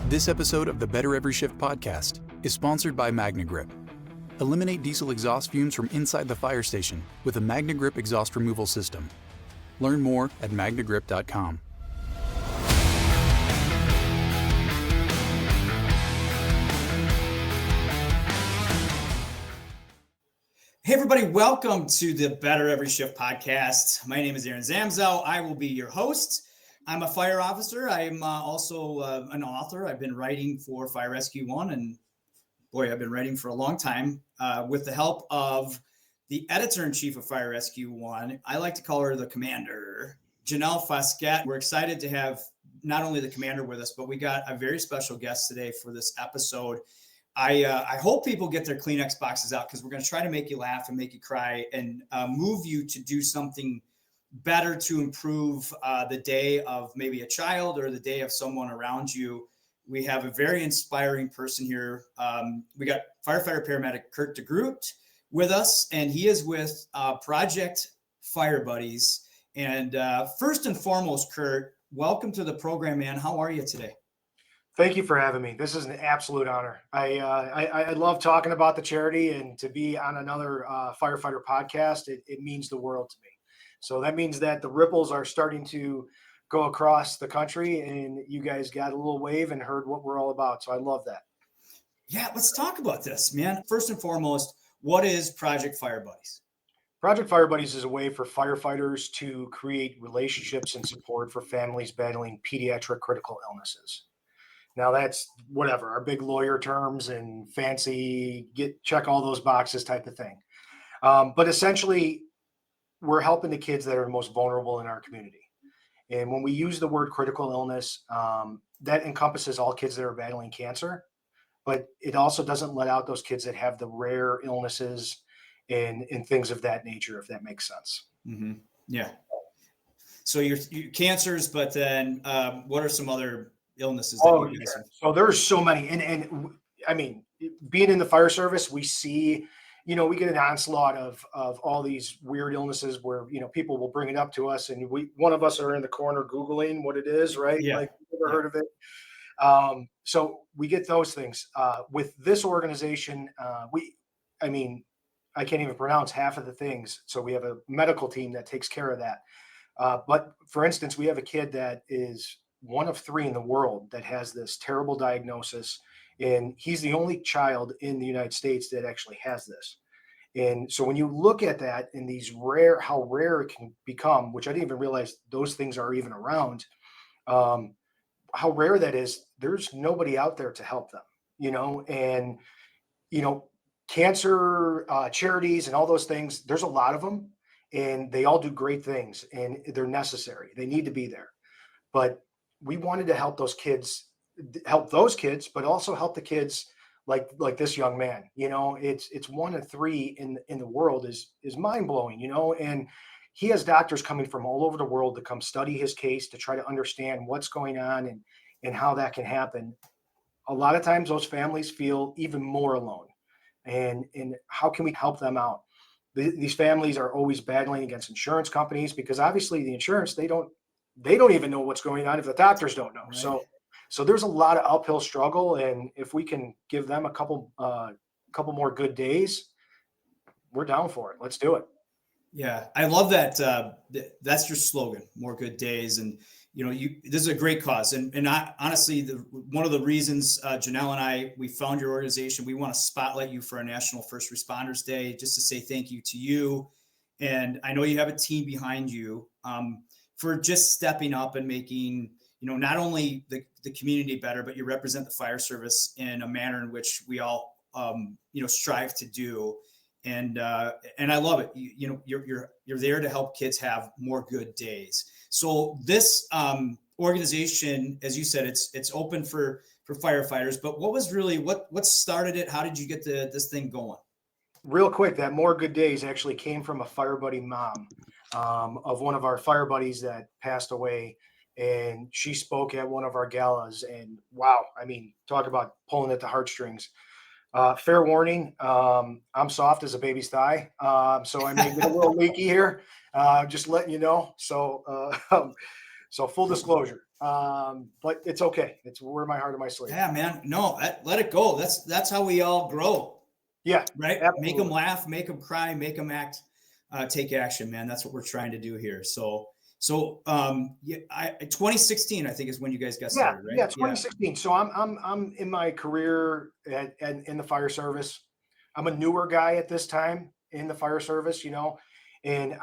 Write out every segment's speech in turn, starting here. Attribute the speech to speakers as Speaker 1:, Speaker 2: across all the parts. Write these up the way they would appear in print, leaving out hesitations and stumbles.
Speaker 1: This episode of the Better Every Shift podcast is sponsored by MagnaGrip. Eliminate diesel exhaust fumes from inside the fire station with a MagnaGrip exhaust removal system. Learn more at magnagrip.com.
Speaker 2: Hey everybody, welcome to the Better Every Shift podcast. My name is Aaron Zamzow. I will be your host. I'm a fire officer. I'm also an author. I've been writing for Fire Rescue One, and boy, I've been writing for a long time with the help of the editor-in-chief of Fire Rescue One. I like to call her the commander, Janelle Fosquet. We're excited to have not only the commander with us, but we got a very special guest today for this episode. I hope people get their Kleenex boxes out because we're going to try to make you laugh and make you cry and move you to do something better to improve the day of maybe a child or the day of someone around you. We have a very inspiring person here. We got firefighter paramedic Kurt DeGroot with us, and he is with Project Fire Buddies. And first and foremost, Kurt, welcome to the program, man. How are you today?
Speaker 3: Thank you for having me. This is an absolute honor. I love talking about the charity, and to be on another firefighter podcast, it means the world to me. So that means that the ripples are starting to go across the country, and you guys got a little wave and heard what we're all about. So I love that.
Speaker 2: Yeah, let's talk about this, man. First and foremost, what is Project Fire Buddies?
Speaker 3: Project Fire Buddies is a way for firefighters to create relationships and support for families battling pediatric critical illnesses. Now that's whatever, our big lawyer terms and fancy check all those boxes type of thing. But essentially, we're helping the kids that are the most vulnerable in our community. And when we use the word critical illness, that encompasses all kids that are battling cancer, but it also doesn't let out those kids that have the rare illnesses and things of that nature, if that makes sense.
Speaker 2: Mm-hmm. Yeah. So your cancers, but then what are some other illnesses that you guys have?
Speaker 3: So there's so many. And I mean, being in the fire service, we see, we get an onslaught of all these weird illnesses where, people will bring it up to us and one of us are in the corner Googling what it is, right?
Speaker 2: Yeah.
Speaker 3: Like, never heard of it. So we get those things. With this organization, I can't even pronounce half of the things. So we have a medical team that takes care of that. But for instance, we have a kid that is one of 3 in the world that has this terrible diagnosis. And he's the only child in the United States that actually has this. And so when you look at that and how rare it can become, which I didn't even realize those things are even around, how rare that is, there's nobody out there to help them, and, cancer charities and all those things, there's a lot of them and they all do great things and they're necessary. They need to be there. But we wanted to help those kids, but also help the kids like this young man. It's 1 of 3 in the world is mind blowing, and he has doctors coming from all over the world to come study his case to try to understand what's going on and how that can happen. A lot of times those families feel even more alone, and how can we help them out? These families are always battling against insurance companies because obviously the insurance, they don't even know what's going on if the doctors don't know. Right. So there's a lot of uphill struggle, and if we can give them a couple more good days, we're down for it. Let's do it.
Speaker 2: Yeah, I love that. That's your slogan, more good days. And, this is a great cause. And honestly, one of the reasons Janelle and we found your organization, we want to spotlight you for our National First Responders Day, just to say thank you to you. And I know you have a team behind you for just stepping up and making, not only the community better, but you represent the fire service in a manner in which we all, strive to do. And I love it. You're there to help kids have more good days. So this organization, as you said, it's open for firefighters, but what started it? How did you get this thing going?
Speaker 3: Real quick, that more good days actually came from a fire buddy mom of one of our fire buddies that passed away. And she spoke at one of our galas, and wow, talk about pulling at the heartstrings. Fair warning, I'm soft as a baby's thigh, so I may get a little leaky here, just letting you know. So So full disclosure, but it's okay. It's where my heart and my sleeve.
Speaker 2: Yeah, man. No, let it go. That's how we all grow.
Speaker 3: Yeah,
Speaker 2: Right.
Speaker 3: absolutely.
Speaker 2: Make them laugh, make them cry, make them act, take action, man. That's what we're trying to do here. Yeah, 2016, I think, is when you guys got started, right?
Speaker 3: Yeah, 2016. So I'm in my career in the fire service. I'm a newer guy at this time in the fire service, and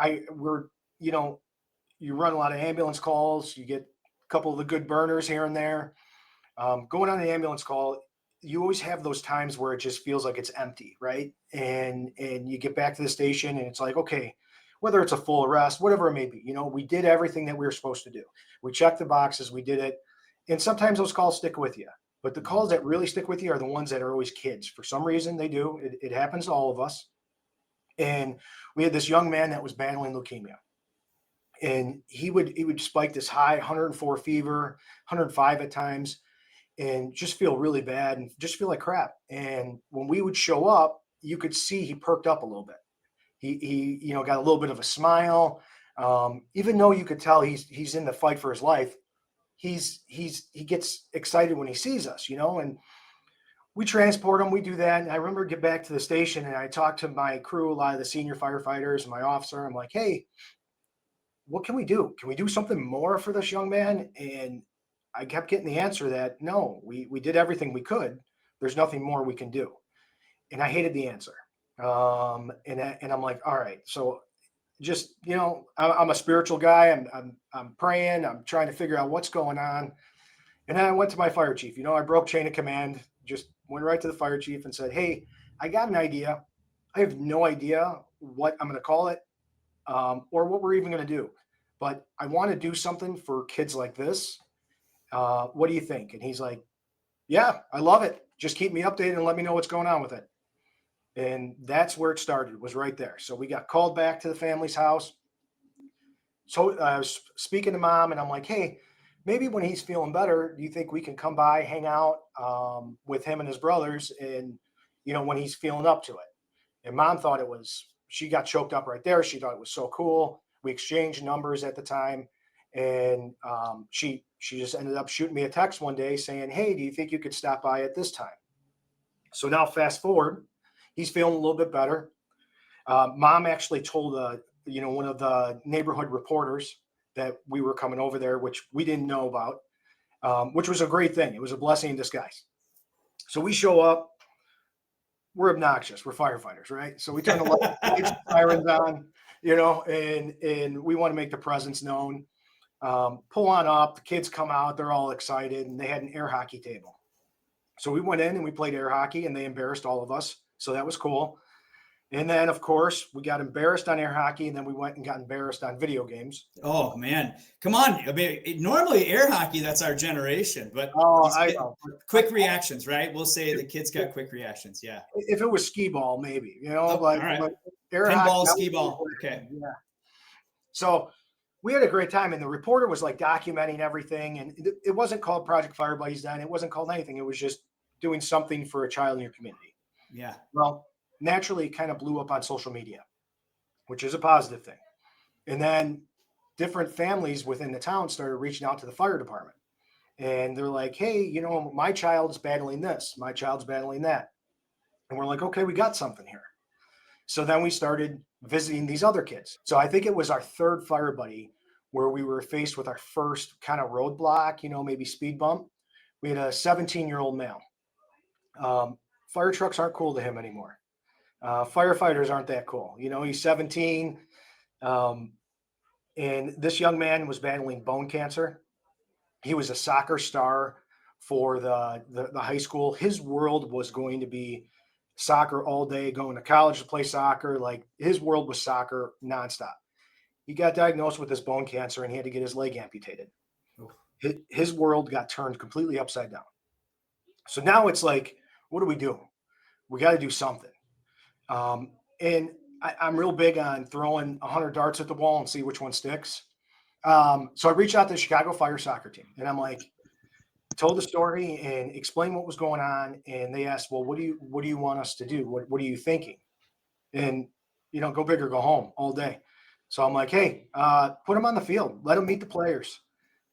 Speaker 3: you run a lot of ambulance calls. You get a couple of the good burners here and there. Going on an ambulance call, you always have those times where it just feels like it's empty, right? And you get back to the station and it's like, okay, whether it's a full arrest, whatever it may be, we did everything that we were supposed to do. We checked the boxes, we did it. And sometimes those calls stick with you. But the calls that really stick with you are the ones that are always kids. For some reason, they do. It happens to all of us. And we had this young man that was battling leukemia. And he would spike this high 104 fever, 105 at times, and just feel really bad and just feel like crap. And when we would show up, you could see he perked up a little bit. He got a little bit of a smile. Even though you could tell he's in the fight for his life, he gets excited when he sees us, and we transport him. We do that. And I remember get back to the station and I talked to my crew, a lot of the senior firefighters and my officer. I'm like, hey, what can we do? Can we do something more for this young man? And I kept getting the answer that no, we did everything we could. There's nothing more we can do. And I hated the answer. And I'm like, all right, so just, I'm a spiritual guy. I'm praying. I'm trying to figure out what's going on. And then I went to my fire chief. I broke chain of command, just went right to the fire chief and said, hey, I got an idea. I have no idea what I'm going to call it or what we're even going to do. But I want to do something for kids like this. What do you think? And he's like, yeah, I love it. Just keep me updated and let me know what's going on with it. And that's where it started, was right there. So we got called back to the family's house. So I was speaking to mom and I'm like, hey, maybe when he's feeling better, do you think we can come by, hang out with him and his brothers and, when he's feeling up to it? And mom thought she got choked up right there. She thought it was so cool. We exchanged numbers at the time. And she just ended up shooting me a text one day saying, hey, do you think you could stop by at this time? So now fast forward, he's feeling a little bit better. Mom actually told one of the neighborhood reporters that we were coming over there, which we didn't know about, which was a great thing. It was a blessing in disguise. So we show up. We're obnoxious. We're firefighters, right? So we turn the lights, sirens on, and we want to make the presence known. Pull on up. The kids come out. They're all excited, and they had an air hockey table. So we went in and we played air hockey, and they embarrassed all of us. So that was cool. And then, of course, we got embarrassed on air hockey, and then we went and got embarrassed on video games.
Speaker 2: Oh, man. Come on. I mean, normally air hockey, that's our generation. But
Speaker 3: I know.
Speaker 2: Quick reactions, right? We'll say the kids got quick reactions. Yeah.
Speaker 3: If it was skee ball, maybe, but
Speaker 2: all right.
Speaker 3: air
Speaker 2: pinball,
Speaker 3: hockey,
Speaker 2: skee ball. Okay.
Speaker 3: Yeah. So we had a great time, and the reporter was like documenting everything. And it wasn't called Project Fire Buddies then. It wasn't called anything. It was just doing something for a child in your community.
Speaker 2: Yeah.
Speaker 3: Well, naturally, it kind of blew up on social media, which is a positive thing. And then different families within the town started reaching out to the fire department. And they're like, hey, my child's battling this. My child's battling that. And we're like, okay, we got something here. So then we started visiting these other kids. So I think it was our third fire buddy where we were faced with our first kind of roadblock, maybe speed bump. We had a 17-year-old male. Fire trucks aren't cool to him anymore. Firefighters aren't that cool. He's 17. And this young man was battling bone cancer. He was a soccer star for the high school. His world was going to be soccer all day, going to college to play soccer. Like, his world was soccer nonstop. He got diagnosed with this bone cancer and he had to get his leg amputated. Oh. His world got turned completely upside down. So now it's like, what do we do? We got to do something. And I'm real big on throwing 100 darts at the wall and see which one sticks. So I reached out to the Chicago Fire soccer team and I'm like, told the story and explained what was going on. And they asked, well, what do you want us to do? What are you thinking? And, go big or go home all day. So I'm like, hey, put them on the field. Let them meet the players.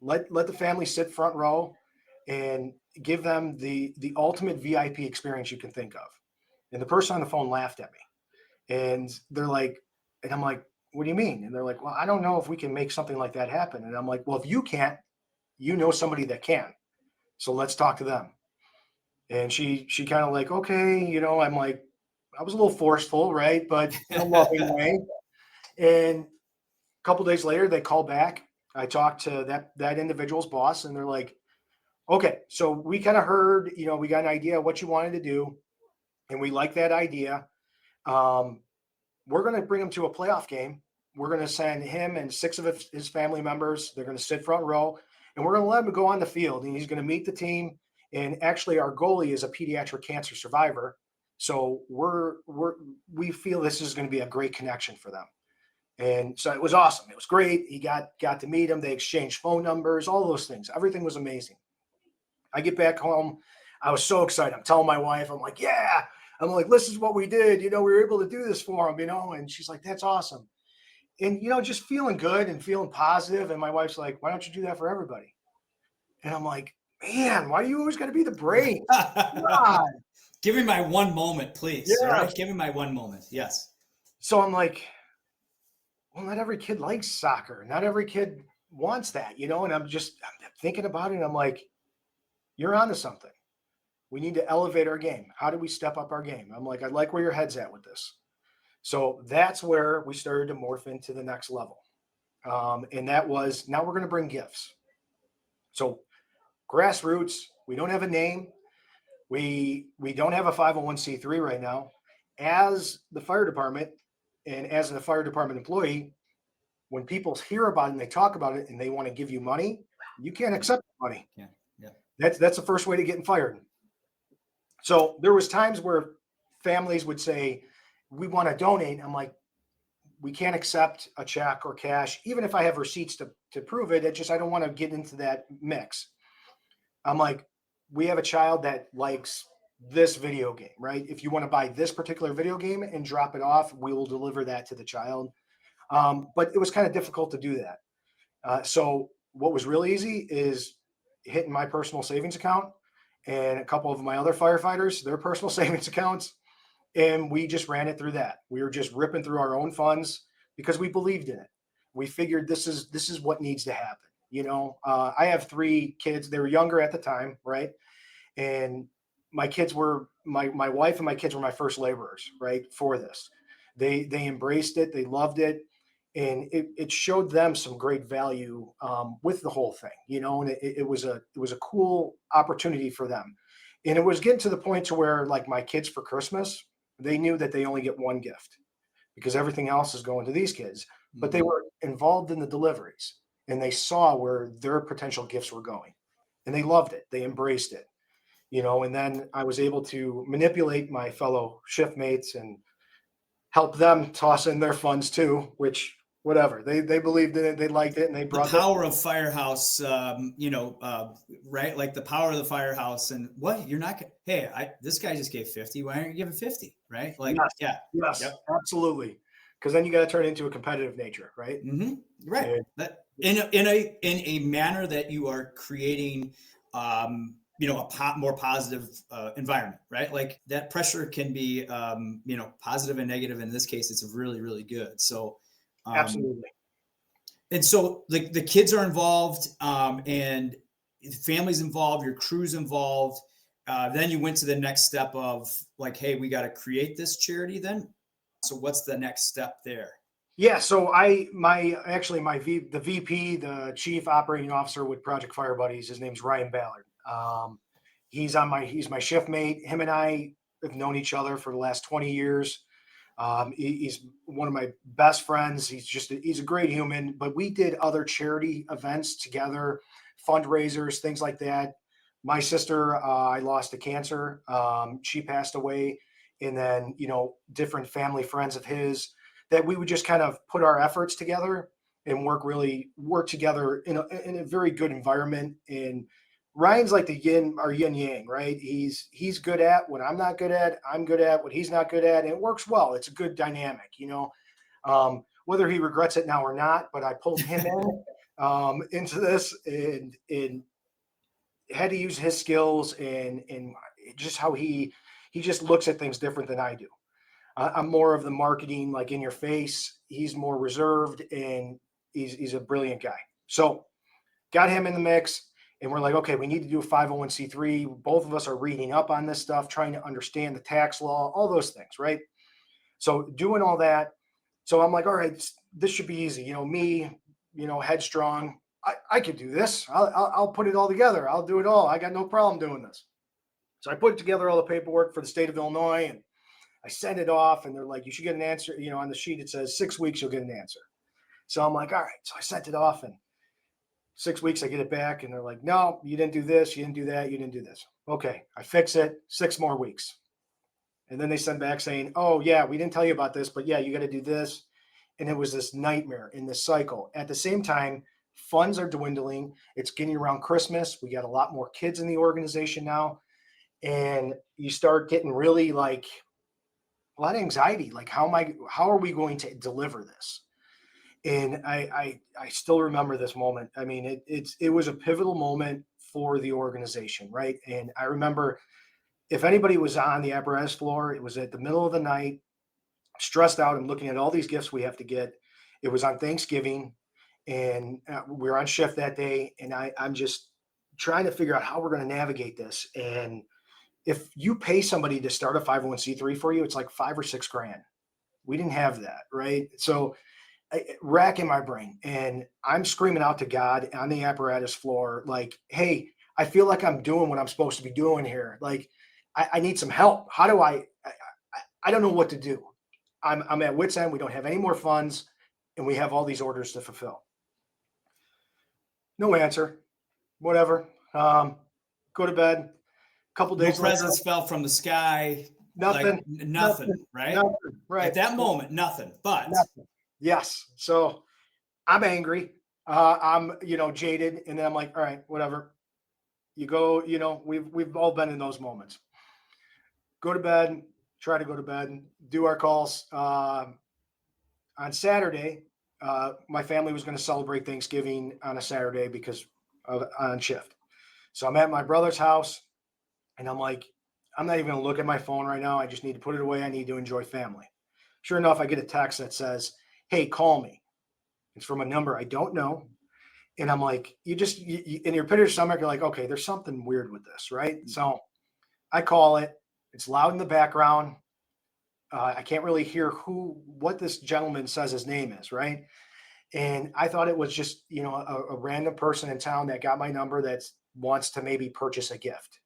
Speaker 3: let the family sit front row and give them the ultimate VIP experience you can think of. And the person on the phone laughed at me, and they're like, and I'm like, what do you mean? And they're like, well, I don't know if we can make something like that happen. And I'm like, well, if you can't, you know somebody that can. So let's talk to them. And she kind of like, okay, you know, I'm like, I was a little forceful, right? But in a loving way. And a couple days later, they call back. I talked to that individual's boss, and they're like, okay, so we kind of heard, you know, we got an idea of what you wanted to do, and we like that idea. We're going to bring him to a playoff game. We're going to send him and 6 of his family members. They're going to sit front row, and we're going to let him go on the field, and he's going to meet the team. And actually, our goalie is a pediatric cancer survivor, so we feel this is going to be a great connection for them. And so it was awesome. It was great. He got to meet him. They exchanged phone numbers, all those things. Everything was amazing. I get back home. I was so excited. I'm telling my wife, I'm like, yeah. I'm like, this is what we did. You know, we were able to do this for him, you know? And she's like, that's awesome. And, you know, just feeling good and feeling positive. And my wife's like, why don't you do that for everybody? And I'm like, man, why do you always got to be the brain? God.
Speaker 2: Give me my one moment, please.
Speaker 3: Yeah.
Speaker 2: All right? Give me my one moment. Yes.
Speaker 3: So I'm like, well, not every kid likes soccer. Not every kid wants that, you know? And I'm thinking about it. And I'm like, you're onto something. We need to elevate our game. How do we step up our game? I'm like, I like where your head's at with this. So that's where we started to morph into the next level. And that was, now we're going to bring gifts. So grassroots, we don't have a name. We don't have a 501c3 right now. As the fire department and as a fire department employee, when people hear about it and they talk about it and they want to give you money, you can't accept money.
Speaker 2: Yeah.
Speaker 3: That's the first way to getting fired. So there was times where families would say, we want to donate. I'm like, we can't accept a check or cash, even if I have receipts to prove it. I don't want to get into that mix. I'm like, we have a child that likes this video game, right? If you want to buy this particular video game and drop it off, we will deliver that to the child. But it was kind of difficult to do that. So what was really easy is hitting my personal savings account and a couple of my other firefighters, their personal savings accounts. And we just ran it through that. We were just ripping through our own funds because we believed in it. We figured this is what needs to happen. You know, I have 3 kids. They were younger at the time, right? And my kids were my wife and my kids were my first laborers, right? For this, they embraced it. They loved it. And it showed them some great value with the whole thing, you know, and it was a cool opportunity for them. And it was getting to the point to where, like, my kids for Christmas, they knew that they only get one gift because everything else is going to these kids, but they were involved in the deliveries and they saw where their potential gifts were going and they loved it. They embraced it, you know, and then I was able to manipulate my fellow shift mates and help them toss in their funds too, which whatever, they believed in it, they liked it, and they brought
Speaker 2: the power of Firehouse, right? Like the power of the Firehouse. And what, you're not, hey, this guy just gave 50. Why aren't you giving 50? Right? Like,
Speaker 3: yes,
Speaker 2: yeah.
Speaker 3: Yes, yep. Absolutely. Because then you got to turn it into a competitive nature, right?
Speaker 2: Mm-hmm. Right. And that in a manner that you are creating, a more positive environment, right? Like that pressure can be, positive and negative. In this case, it's really, really good. So,
Speaker 3: absolutely.
Speaker 2: And so the kids are involved, and the family's involved, your crew's involved. Then you went to the next step of like, hey, we got to create this charity then. So what's the next step there?
Speaker 3: Yeah. So the VP, the chief operating officer with Project Fire Buddies, his name's Ryan Ballard. He's my shift mate. Him and I have known each other for the last 20 years. He's one of my best friends. He's a great human, but we did other charity events together, fundraisers, things like that. My sister, I lost to cancer. She passed away. And then, different family friends of his that we would just kind of put our efforts together and work together in a very good environment. And Ryan's like the yin yang, right? He's good at what I'm not good at. I'm good at what he's not good at. And it works well. It's a good dynamic, whether he regrets it now or not, but I pulled him in into this, and had to use his skills and just how he just looks at things different than I do. I'm more of the marketing, like in your face. He's more reserved, and he's a brilliant guy. So got him in the mix, and we're like, okay, we need to do a 501c3. Both of us are reading up on this stuff, trying to understand the tax law, all those things, right? So doing all that. So I'm like, all right, this should be easy. Me, headstrong. I could do this. I'll put it all together. I'll do it all. I got no problem doing this. So I put together all the paperwork for the state of Illinois, and I send it off, and they're like, you should get an answer. On the sheet, it says 6 weeks, you'll get an answer. So I'm like, all right. So I sent it off, and 6 weeks, I get it back, and they're like, no, you didn't do this. You didn't do that. You didn't do this. Okay. I fix it. 6 more weeks. And then they send back saying, oh yeah, we didn't tell you about this, but yeah, you got to do this. And it was this nightmare in this cycle. At the same time, funds are dwindling. It's getting around Christmas. We got a lot more kids in the organization now. And you start getting really like a lot of anxiety. Like, how are we going to deliver this? And I still remember this moment. I mean, it was a pivotal moment for the organization, right? And I remember, if anybody was on the apparatus floor, it was at the middle of the night, stressed out and looking at all these gifts we have to get. It was on Thanksgiving, and we were on shift that day, and I'm just trying to figure out how we're going to navigate this. And if you pay somebody to start a 501c3 for you, it's like $5 or $6 grand. We didn't have that, right? So racking my brain, and I'm screaming out to God on the apparatus floor, like, hey, I feel like I'm doing what I'm supposed to be doing here. Like, I need some help. How do I don't know what to do. I'm at wit's end. We don't have any more funds, and we have all these orders to fulfill. No answer. Whatever. Go to bed. A couple days
Speaker 2: later, presents fell from the sky.
Speaker 3: Nothing.
Speaker 2: Like, nothing. Right?
Speaker 3: Nothing, right.
Speaker 2: At that moment, nothing. But
Speaker 3: nothing. Yes. So I'm angry. I'm jaded, and then I'm like, all right, whatever. You go. We've all been in those moments. Go to bed, try to go to bed, do our calls. On Saturday, my family was going to celebrate Thanksgiving on a Saturday because on shift. So I'm at my brother's house, and I'm like, I'm not even going to look at my phone right now. I just need to put it away. I need to enjoy family. Sure enough, I get a text that says, hey, call me. It's from a number I don't know. And I'm like, you in your pit of your stomach, you're like, okay, there's something weird with this, right? Mm-hmm. So I call it. It's loud in the background. I can't really hear what this gentleman says his name is, right? And I thought it was just, a random person in town that got my number that wants to maybe purchase a gift.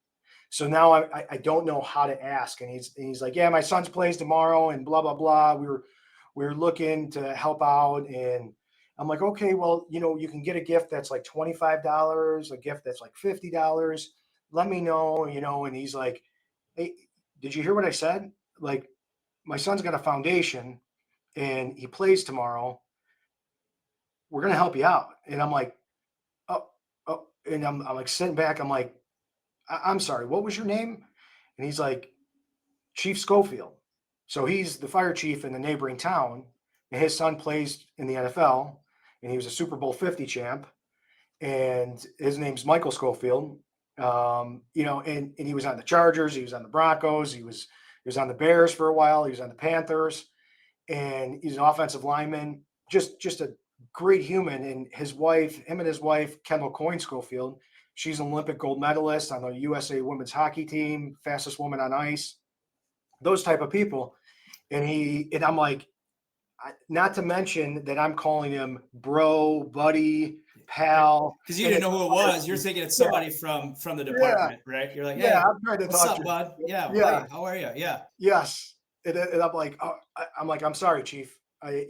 Speaker 3: So now I don't know how to ask. And he's like, yeah, my son's plays tomorrow and blah, blah, blah. We were looking to help out. And I'm like, okay, well, you can get a gift that's like $25, a gift that's like $50. Let me know, and he's like, hey, did you hear what I said? Like, my son's got a foundation and he plays tomorrow. We're going to help you out. And I'm like, oh, and I'm like sitting back. I'm like, I'm sorry, what was your name? And he's like, Chief Schofield. So he's the fire chief in the neighboring town, and his son plays in the NFL, and he was a Super Bowl 50 champ, and his name's Michael Schofield. And he was on the Chargers, he was on the Broncos, he was on the Bears for a while, he was on the Panthers, and he's an offensive lineman, just a great human. And him and his wife, Kendall Coyne Schofield, she's an Olympic gold medalist on the USA women's hockey team, fastest woman on ice, those type of people. And I'm like, not to mention that I'm calling him bro, buddy, pal.
Speaker 2: Because you didn't know who it was. You're thinking it's somebody from the department, right? You're like, hey,
Speaker 3: I'm trying to
Speaker 2: what's up, bud? Yeah. Hey, how are you? Yeah.
Speaker 3: Yes. And I'm like, I'm sorry, Chief. I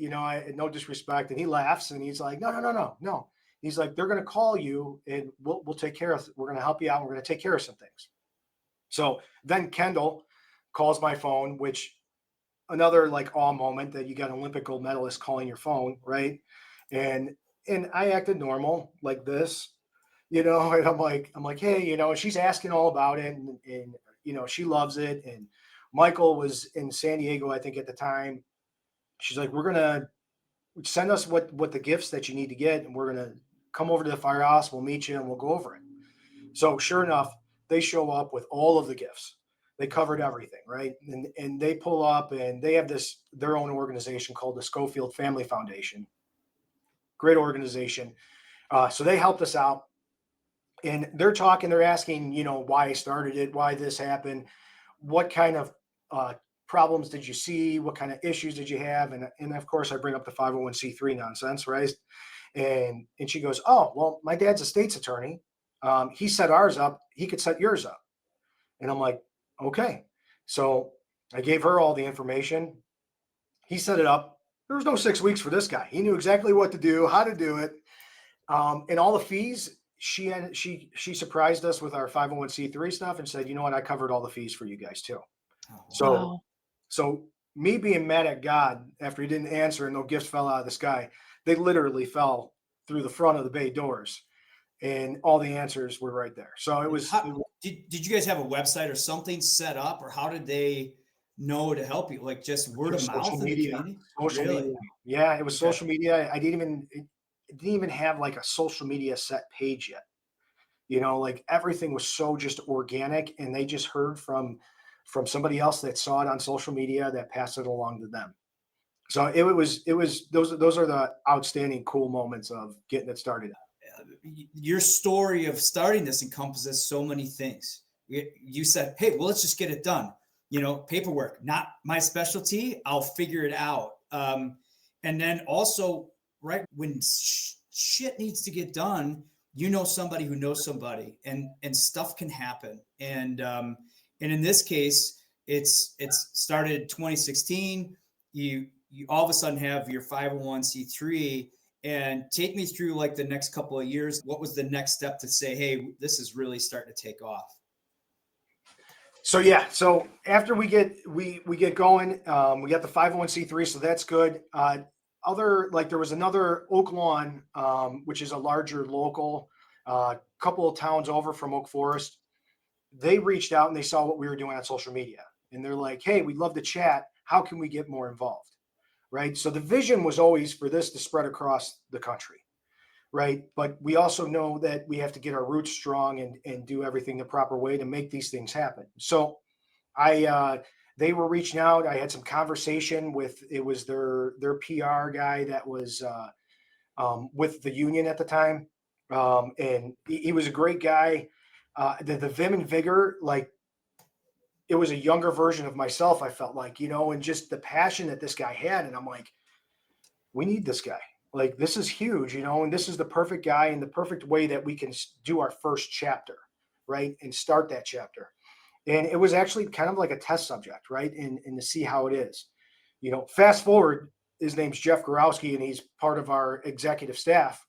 Speaker 3: no disrespect. And he laughs and he's like, no. He's like, they're going to call you and we'll take care of it. We're going to help you out. We're going to take care of some things. So then Kendall calls my phone, which another like awe moment that you got an Olympic gold medalist calling your phone, right? And I acted normal like this, and I'm like, hey, she's asking all about it, and she loves it. And Michael was in San Diego, I think, at the time. She's like, we're gonna send us what the gifts that you need to get, and we're gonna come over to the firehouse. We'll meet you and we'll go over it. So sure enough, they show up with all of the gifts. They covered everything, right? And they pull up and they have their own organization called the Schofield Family Foundation. Great organization. So they helped us out. And they're asking, why I started it, why this happened, what kind of problems did you see, what kind of issues did you have? And of course, I bring up the 501c3 nonsense, right? And she goes, oh, well, my dad's a state's attorney. He set ours up. He could set yours up. And I'm like, okay. So I gave her all the information. He set it up. There was no 6 weeks for this guy. He knew exactly what to do, how to do it. And all the fees, she surprised us with our 501c3 stuff and said, you know what? I covered all the fees for you guys too.
Speaker 4: Wow.
Speaker 3: So me being mad at God after he didn't answer and no gifts fell out of the sky, they literally fell through the front of the bay doors. And all the answers were right there. So it was.
Speaker 2: Did you guys have a website or something set up, or how did they know to help you? Like just word of mouth?
Speaker 3: Social media. Social
Speaker 2: Really?
Speaker 3: media. Yeah, it was social media. It didn't even have like a social media set page yet. Like everything was so just organic, and they just heard from somebody else that saw it on social media that passed it along to them. So it was those are the outstanding cool moments of getting it started.
Speaker 2: Your story of starting this encompasses so many things. You said, hey, well, let's just get it done. Paperwork, not my specialty. I'll figure it out. And then also, right, when shit needs to get done, somebody who knows somebody, and stuff can happen. And in this case, it's started 2016. You all of a sudden have your 501c3. And take me through like the next couple of years. What was the next step to say, hey, this is really starting to take off?
Speaker 3: So after we get going, we got the 501c3, so that's good. There was another Oak Lawn, which is a larger local, couple of towns over from Oak Forest. They reached out and they saw what we were doing on social media, and they're like, hey, we'd love to chat. How can we get more involved? Right. So the vision was always for this to spread across the country. Right. But we also know that we have to get our roots strong and do everything the proper way to make these things happen. So they were reaching out. I had some conversation with, it was their PR guy that was with the union at the time. And he was a great guy. The vim and vigor, like, it was a younger version of myself, I felt like, and just the passion that this guy had. And I'm like, we need this guy. Like, this is huge, and this is the perfect guy and the perfect way that we can do our first chapter, right? And start that chapter. And it was actually kind of like a test subject, right? And to see how it is, fast forward, his name's Jeff Gorowski and he's part of our executive staff,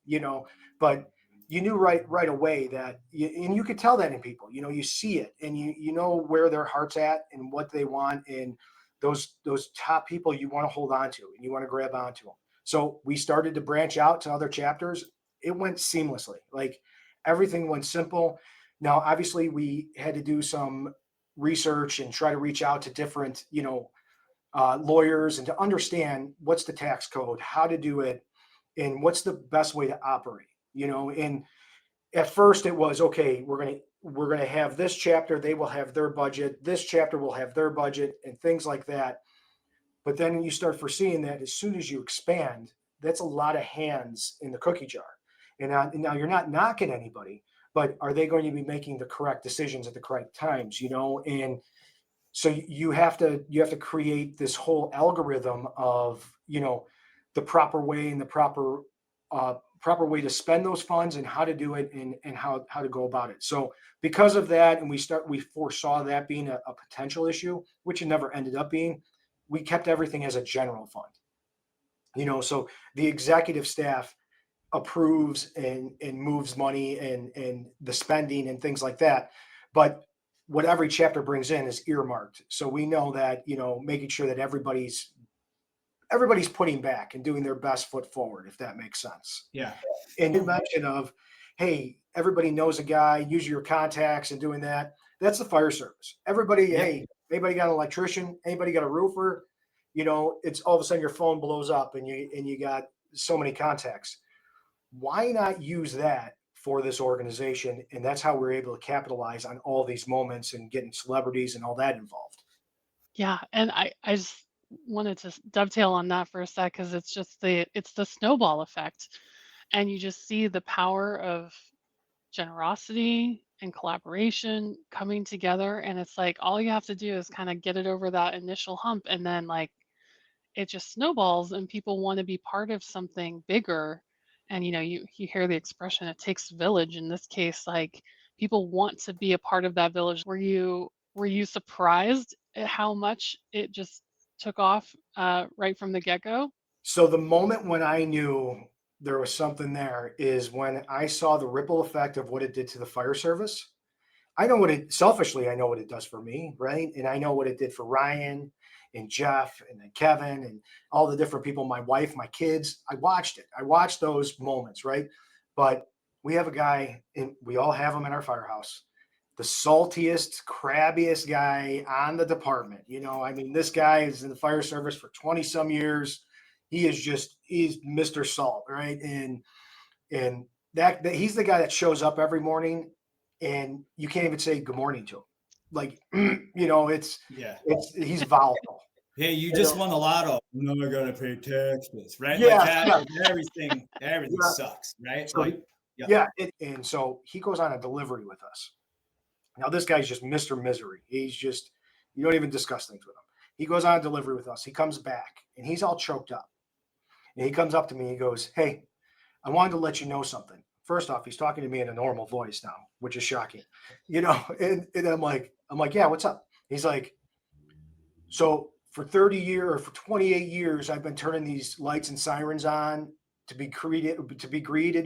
Speaker 3: but you knew right away that, and you could tell that in people, you see it and you know where their heart's at and what they want. And those top people you want to hold on to and you want to grab onto them. So we started to branch out to other chapters. It went seamlessly. Like, everything went simple. Now, obviously we had to do some research and try to reach out to different, lawyers and to understand what's the tax code, how to do it, and what's the best way to operate. And at first it was, okay, we're going to have this chapter. They will have their budget. This chapter will have their budget and things like that. But then you start foreseeing that as soon as you expand, that's a lot of hands in the cookie jar. And now you're not knocking anybody, but are they going to be making the correct decisions at the correct times, And so you have to create this whole algorithm of, the proper way and the proper way to spend those funds and how to do it and how to go about it. So because of that, and we foresaw that being a potential issue, which it never ended up being, we kept everything as a general fund. So the executive staff approves and moves money and the spending and things like that. But what every chapter brings in is earmarked. So we know that, making sure that everybody's putting back and doing their best foot forward, if that makes sense.
Speaker 2: Yeah.
Speaker 3: And you mentioned of, hey, everybody knows a guy, use your contacts and doing that. That's the fire service. Everybody, yeah. Hey, anybody got an electrician? Anybody got a roofer? It's all of a sudden your phone blows up and you got so many contacts. why not use that for this organization? And that's how we're able to capitalize on all these moments and getting celebrities and all that involved.
Speaker 4: Yeah, and I just wanted to dovetail on that for a sec because it's the snowball effect, and you just see the power of generosity and collaboration coming together, and it's like all you have to do is kind of get it over that initial hump, and then like it just snowballs, and people want to be part of something bigger. And you hear the expression, it takes a village. In this case, like people want to be a part of that village. Were you surprised at how much it just took off right from the get-go?
Speaker 3: So the moment when I knew there was something there is when I saw the ripple effect of what it did to the fire service. I know what it selfishly, I know what it does for me, right? And I know what it did for Ryan and Jeff and then Kevin and all the different people, my wife, my kids. I watched it. I watched those moments, right? But we have a guy, and we all have him in our firehouse, the saltiest, crabbiest guy on the department. I mean, this guy is in the fire service for 20 some years. He's Mr. Salt, right? And that he's the guy that shows up every morning and you can't even say good morning to him. Like, it's he's volatile.
Speaker 2: Hey, you just won the lotto. No, I gotta pay taxes, right?
Speaker 3: Yeah,
Speaker 2: like that, everything sucks, right?
Speaker 3: So, and so he goes on a delivery with us. Now this guy's just Mr. Misery. He's just, you don't even discuss things with him. He goes on a delivery with us. He comes back and he's all choked up. And he comes up to me. He goes, "Hey, I wanted to let you know something." First off, he's talking to me in a normal voice now, which is shocking, and I'm like, "Yeah, what's up?" He's like, "So for 30 years or for 28 years, I've been turning these lights and sirens on to be greeted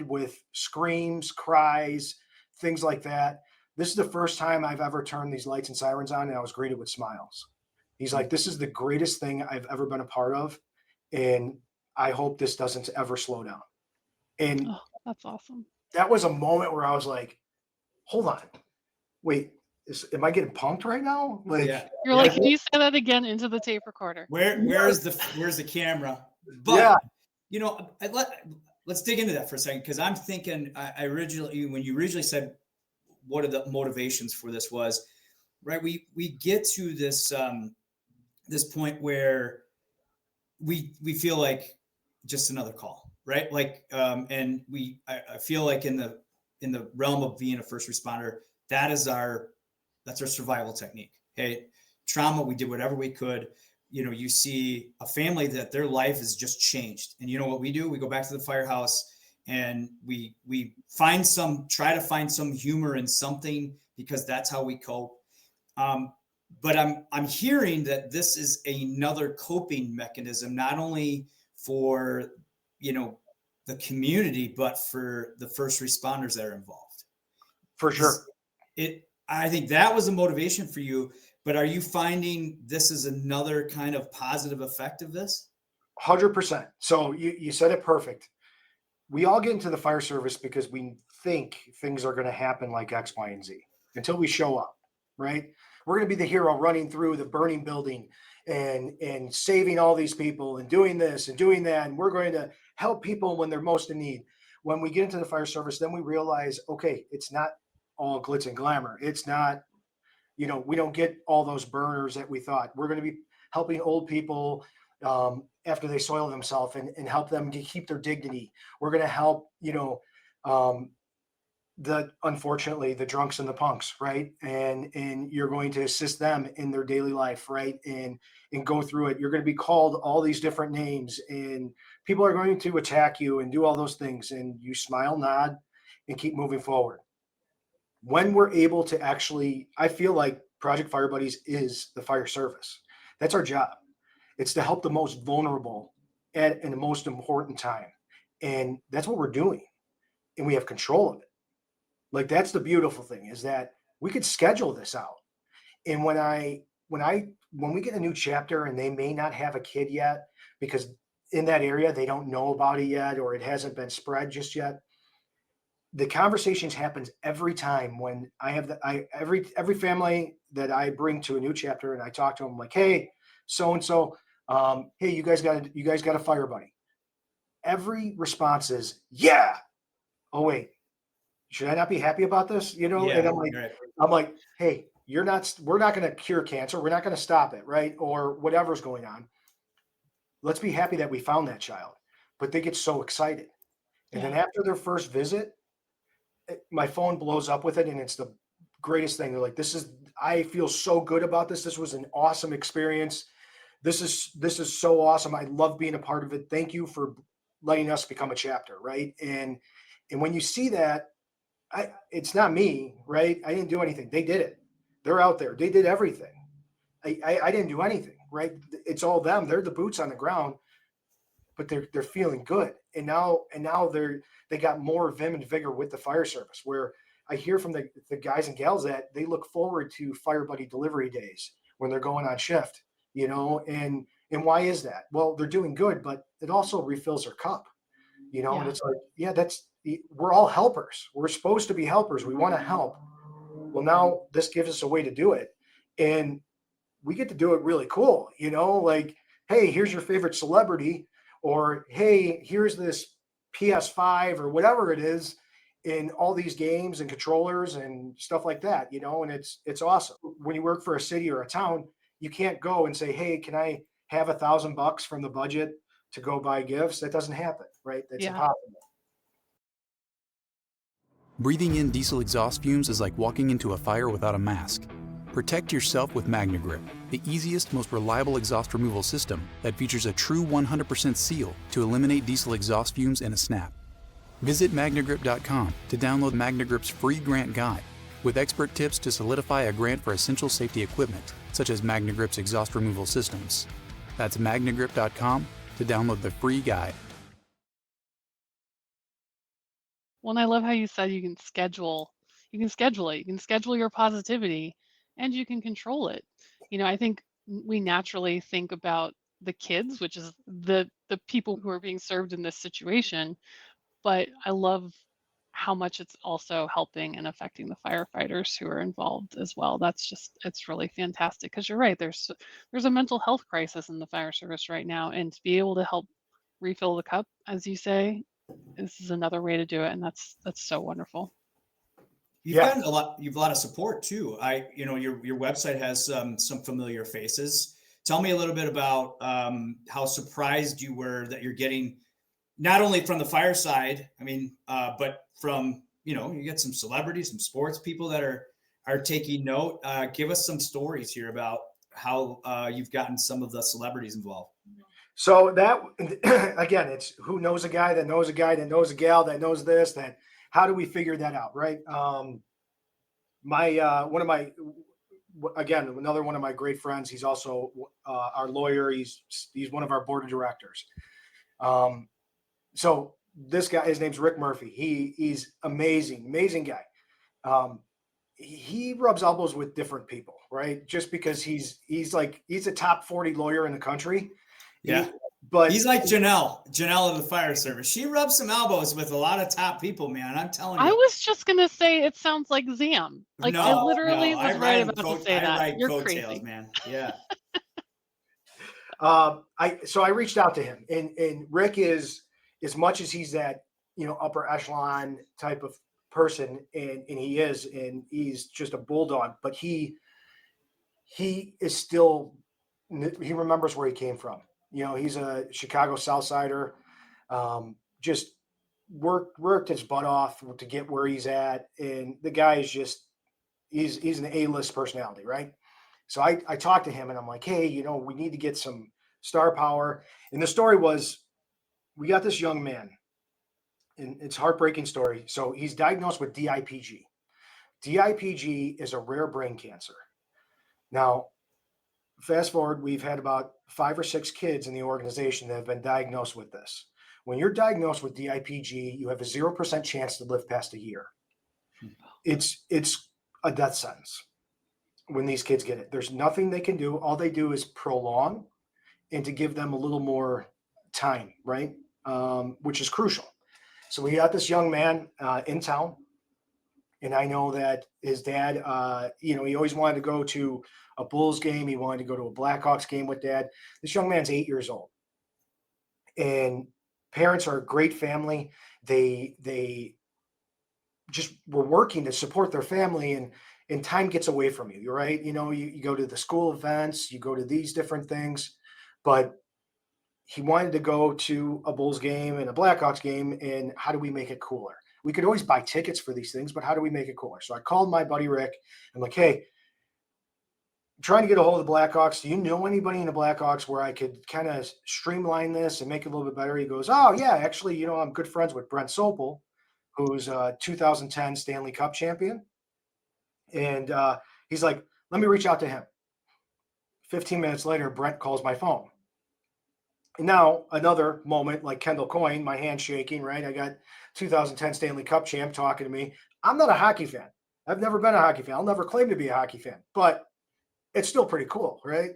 Speaker 3: with screams, cries, things like that. This is the first time I've ever turned these lights and sirens on and I was greeted with smiles." He's like, "This is the greatest thing I've ever been a part of. And I hope this doesn't ever slow down." And
Speaker 4: Oh, that's awesome.
Speaker 3: that was a moment where I was like, hold on, wait, am I getting punked right now? Like,
Speaker 4: You're like, can you say that again into the tape recorder?
Speaker 2: Where's the camera? But let's dig into that for a second, because I'm thinking when you originally said what are the motivations for this was, right? We get to this this point where we feel like just another call, right? Like, and I feel like in the realm of being a first responder, that's our survival technique. Hey, trauma, we did whatever we could. You see a family that their life has just changed. And you know what we do? We go back to the firehouse and we try to find some humor in something, because that's how we cope. But I'm hearing that this is another coping mechanism, not only for, the community, but for the first responders that are involved.
Speaker 3: For sure.
Speaker 2: I think that was a motivation for you, but are you finding this is another kind of positive effect of this?
Speaker 3: 100%. So you said it perfect. We all get into the fire service because we think things are going to happen like X, Y, and Z until we show up, right? We're going to be the hero running through the burning building and saving all these people and doing this and doing that. And we're going to help people when they're most in need. When we get into the fire service, then we realize, okay, it's not all glitz and glamour. It's not, we don't get all those burners that we thought. We're going to be helping old people after they soil themselves and help them to keep their dignity. We're going to help, unfortunately the drunks and the punks, right? And you're going to assist them in their daily life, right? And go through it. You're going to be called all these different names and people are going to attack you and do all those things. And you smile, nod, and keep moving forward. When we're able to actually, I feel like Project Fire Buddies is the fire service. That's our job. It's to help the most vulnerable in the most important time. And that's what we're doing. And we have control of it. Like, that's the beautiful thing, is that we could schedule this out. And when we get a new chapter and they may not have a kid yet, because in that area, they don't know about it yet, or it hasn't been spread just yet. The conversations happens every time when I have every family that I bring to a new chapter, and I talk to them like, "Hey, so-and-so, hey, you guys got a fire buddy." Every response is, "Yeah, oh wait, should I not be happy about this? And
Speaker 2: Yeah.
Speaker 3: I'm like, hey, we're not going to cure cancer. We're not going to stop it. Right. Or whatever's going on. Let's be happy that we found that child. But they get so excited. And then after their first visit, my phone blows up with it. And it's the greatest thing. They're like, I feel so good about this. This was an awesome experience. This is so awesome. I love being a part of it. Thank you for letting us become a chapter. Right. And when you see that, it's not me, right? I didn't do anything. They did it. They're out there. They did everything. I didn't do anything, right? It's all them. They're the boots on the ground, but they're feeling good. And now they got more vim and vigor with the fire service, where I hear from the guys and gals that they look forward to Fire Buddy delivery days when they're going on shift, and why is that? Well, they're doing good, but it also refills their cup, and it's like, we're all helpers. We're supposed to be helpers. We want to help. Well, now this gives us a way to do it. And we get to do it really cool, like, hey, here's your favorite celebrity, or hey, here's this PS5 or whatever it is in all these games and controllers and stuff like that, and it's awesome. When you work for a city or a town, you can't go and say, hey, can I have $1,000 from the budget to go buy gifts? That doesn't happen, right? That's impossible.
Speaker 1: Breathing in diesel exhaust fumes is like walking into a fire without a mask. Protect yourself with MagnaGrip, the easiest, most reliable exhaust removal system that features a true 100% seal to eliminate diesel exhaust fumes in a snap. Visit magnagrip.com to download MagnaGrip's free grant guide with expert tips to solidify a grant for essential safety equipment, such as MagnaGrip's exhaust removal systems. That's magnagrip.com to download the free guide.
Speaker 4: Well, and I love how you said you can schedule it. You can schedule your positivity and you can control it. I think we naturally think about the kids, which is the people who are being served in this situation, but I love how much it's also helping and affecting the firefighters who are involved as well. It's really fantastic, because you're right, there's a mental health crisis in the fire service right now, and to be able to help refill the cup, as you say, this is another way to do it, and that's so wonderful.
Speaker 2: You've gotten a lot of support too. Your website has some familiar faces. Tell me a little bit about how surprised you were that you're getting, not only from the fire side, but from, you get some celebrities, some sports people that are taking note. Give us some stories here about how you've gotten some of the celebrities involved.
Speaker 3: So that, again, it's who knows a guy that knows a guy that knows a gal that knows this, that how do we figure that out? Right. Another one of my great friends, he's also our lawyer. He's one of our board of directors. So this guy, his name's Rick Murphy. He's amazing guy. He rubs elbows with different people, right? Just because he's a top 40 lawyer in the country.
Speaker 2: Yeah. But he's like Janelle of the fire service. She rubs some elbows with a lot of top people, man. I'm telling you.
Speaker 4: I was just going to say, it sounds like Zam. Like, I literally was right about to say that. You're crazy,
Speaker 2: man. Yeah.
Speaker 3: So I reached out to him, and Rick is, as much as he's that, upper echelon type of person, and he's just a bulldog, but he is still, he remembers where he came from. He's a Chicago Southsider, just worked his butt off to get where he's at. And the guy is just, he's an A-list personality, right? So I talked to him and I'm like, hey, we need to get some star power. And the story was, we got this young man, and it's a heartbreaking story. So he's diagnosed with DIPG. DIPG is a rare brain cancer. Now, fast forward, we've had about 5 or 6 kids in the organization that have been diagnosed with this. When you're diagnosed with DIPG, you have a 0% chance to live past a year. It's a death sentence when these kids get it. There's nothing they can do. All they do is prolong and to give them a little more time, right? Which is crucial. So we got this young man in town, and I know that his dad, he always wanted to go to a Bulls game. He wanted to go to a Blackhawks game with dad. This young man's 8 years old, and parents are a great family. They just were working to support their family, and time gets away from you, right? You go to the school events, you go to these different things, but he wanted to go to a Bulls game and a Blackhawks game. And how do we make it cooler? We could always buy tickets for these things, but how do we make it cooler? So I called my buddy Rick. I'm like, hey, trying to get a hold of the Blackhawks. Do you know anybody in the Blackhawks where I could kind of streamline this and make it a little bit better? He goes, oh yeah, actually, I'm good friends with Brent Sopel, who's a 2010 Stanley Cup champion. And he's like, let me reach out to him. 15 minutes later, Brent calls my phone. And now another moment, like Kendall Coyne, my hand shaking, right? I got 2010 Stanley Cup champ talking to me. I'm not a hockey fan. I've never been a hockey fan. I'll never claim to be a hockey fan, but it's still pretty cool, right?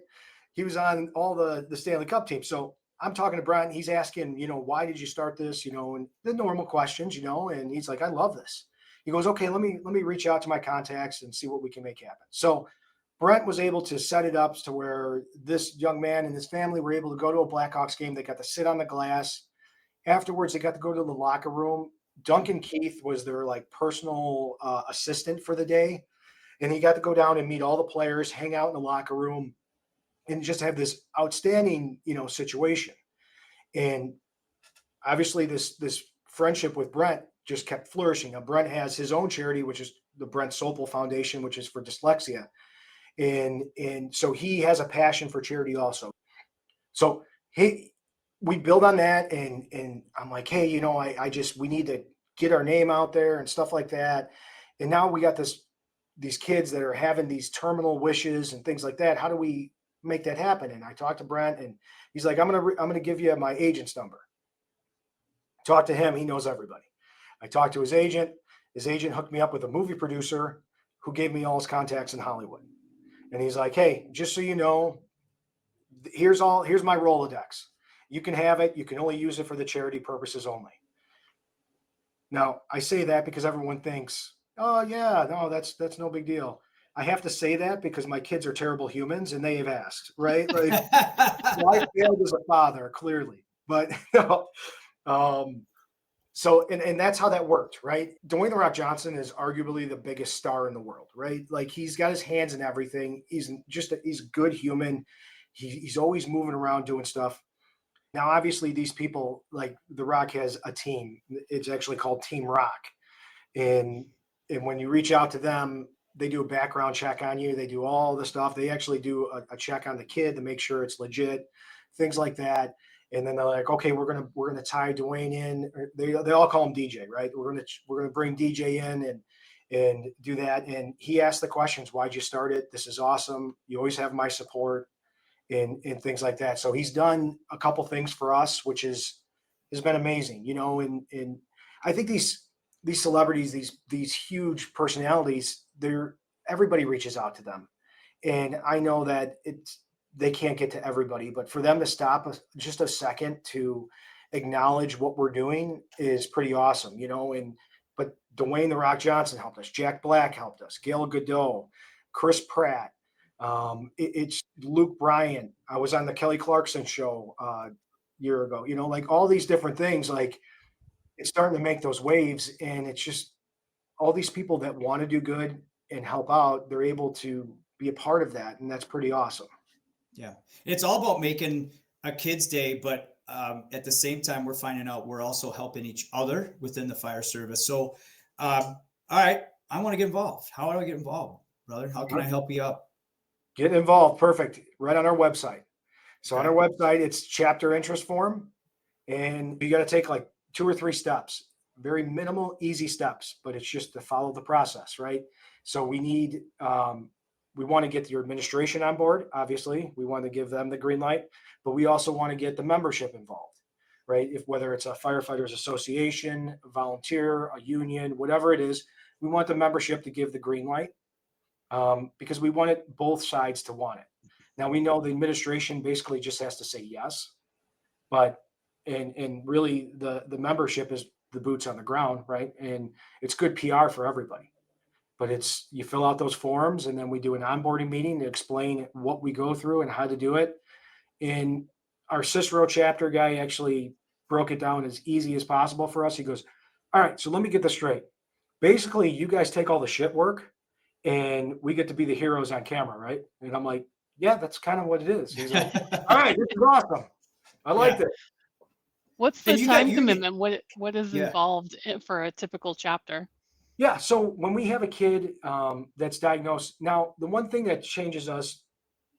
Speaker 3: He was on all the Stanley Cup teams. So I'm talking to Brent. He's asking, why did you start this? And the normal questions, and he's like, I love this. He goes, okay, let me reach out to my contacts and see what we can make happen. So Brent was able to set it up to where this young man and his family were able to go to a Blackhawks game. They got to sit on the glass. Afterwards, they got to go to the locker room. Duncan Keith was their personal assistant for the day. And he got to go down and meet all the players, hang out in the locker room, and just have this outstanding, situation. And obviously this friendship with Brent just kept flourishing. Now, Brent has his own charity, which is the Brent Sopel Foundation, which is for dyslexia. And so he has a passion for charity also. So we build on that, and I'm like, hey, we need to get our name out there and stuff like that. And now we got these kids that are having these terminal wishes and things like that. How do we make that happen? And I talked to Brent, and he's like, I'm gonna give you my agent's number. Talk to him. He knows everybody. I talked to his agent. His agent hooked me up with a movie producer who gave me all his contacts in Hollywood. And he's like, hey, just so you know, here's my Rolodex. You can have it. You can only use it for the charity purposes only. Now, I say that because everyone thinks, oh yeah, no, that's no big deal. I have to say that because my kids are terrible humans and they have asked, right? Like, well, I failed as a father, clearly. But so that's how that worked, right? Dwayne "The Rock" Johnson is arguably the biggest star in the world, right? Like, he's got his hands in everything. He's a good human. He's always moving around doing stuff. Now, obviously, these people, like The Rock has a team. It's actually called Team Rock. And when you reach out to them, they do a background check on you. They do all the stuff. They actually do a check on the kid to make sure it's legit, things like that. And then they're like, okay, we're gonna tie Dwayne in. They all call him DJ, right? We're gonna bring DJ in and do that. And he asked the questions: why'd you start it? This is awesome. You always have my support, and things like that. So he's done a couple things for us, which has been amazing, And I think these celebrities, these huge personalities, everybody reaches out to them, and I know that they can't get to everybody, but for them to stop just a second to acknowledge what we're doing is pretty awesome, but Dwayne "The Rock" Johnson helped us, Jack Black helped us, Gail Godot, Chris Pratt, it's Luke Bryan. I was on the Kelly Clarkson show a year ago, like all these different things, like it's starting to make those waves, and it's just all these people that want to do good and help out, they're able to be a part of that, and that's pretty awesome.
Speaker 2: Yeah, it's all about making a kid's day, but at the same time, we're finding out we're also helping each other within the fire service. So, all right, I want to get involved. How do I get involved, brother? How can I help you out?
Speaker 3: Get involved. Perfect. Right on our website. So
Speaker 2: Okay.
Speaker 3: on our website, it's chapter interest form, and you got to take like 2 or 3 steps, very minimal, easy steps, but it's just to follow the process, right? So we want to get your administration on board. Obviously, we want to give them the green light, but we also want to get the membership involved, right? Whether it's a firefighters association, a volunteer, a union, whatever it is, we want the membership to give the green light, because we want it both sides to want it. Now, we know the administration basically just has to say yes, but and really the membership is the boots on the ground, right? And it's good PR for everybody. But you fill out those forms, and then we do an onboarding meeting to explain what we go through and how to do it. And our Cicero chapter guy actually broke it down as easy as possible for us. He goes, all right, so let me get this straight. basically you guys take all the shit work and we get to be the heroes on camera, right? And I'm like, yeah, that's kind of what it is. He's like, all right, this is awesome. I like it.
Speaker 4: What's the
Speaker 2: And you
Speaker 4: time
Speaker 2: got
Speaker 4: commitment? What is
Speaker 2: Yeah.
Speaker 4: involved for a typical chapter?
Speaker 3: Yeah. So when we have a kid that's diagnosed, now the one thing that changes us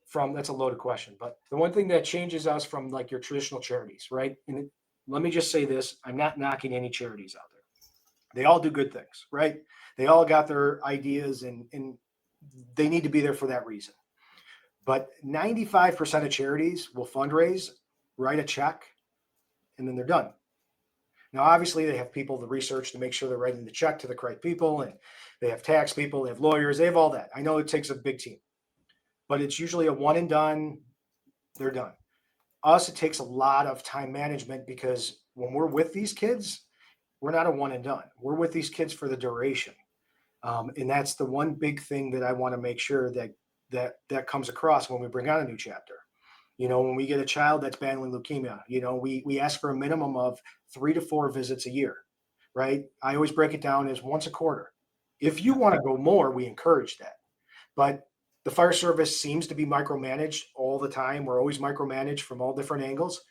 Speaker 3: from, that's a loaded question, but the one thing that changes us from like your traditional charities, right? And let me just say this, I'm not knocking any charities out there. They all do good things, right? They all got their ideas and they need to be there for that reason. But 95% of charities will fundraise, write a check, and then they're done. Now, obviously, they have people to research to make sure they're writing the check to the correct people, and they have tax people, they have lawyers, they have all that. I know it takes a big team, but it's usually a one and done, they're done. Us, it takes a lot of time management because when we're with these kids, we're not a one and done. We're with these kids for the duration. And that's the one big thing that I want to make sure that comes across when we bring on a new chapter. You know, when we get a child that's battling leukemia, you know, we ask for a minimum of 3 to 4 visits a year, right? I always break it down as once a quarter. If you want to go more, we encourage that. But the fire service seems to be micromanaged all the time. We're always micromanaged from all different angles.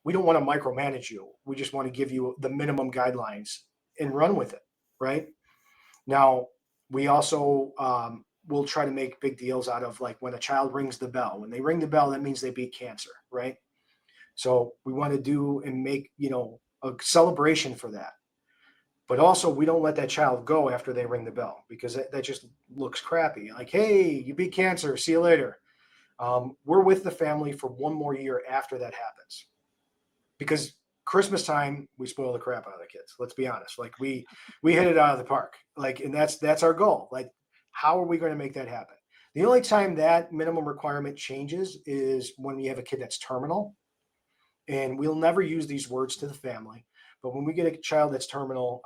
Speaker 3: We don't want to micromanage you. We just want to give you the minimum guidelines and run with it, right? Now, we also will try to make big deals out of like when a child rings the bell. When they ring the bell, that means they beat cancer, right? So we want to do and make, you know, a celebration for that. But also, we don't let that child go after they ring the bell because that just looks crappy. Like, hey, you beat cancer. See you later. We're with the family for one more year after that happens. Because Christmas time, we spoil the crap out of the kids. Let's be honest. Like we hit it out of the park. Like, and that's our goal. Like, how are we going to make that happen? The only time that minimum requirement changes is when we have a kid that's terminal. And we'll never use these words to the family. But when we get a child that's terminal,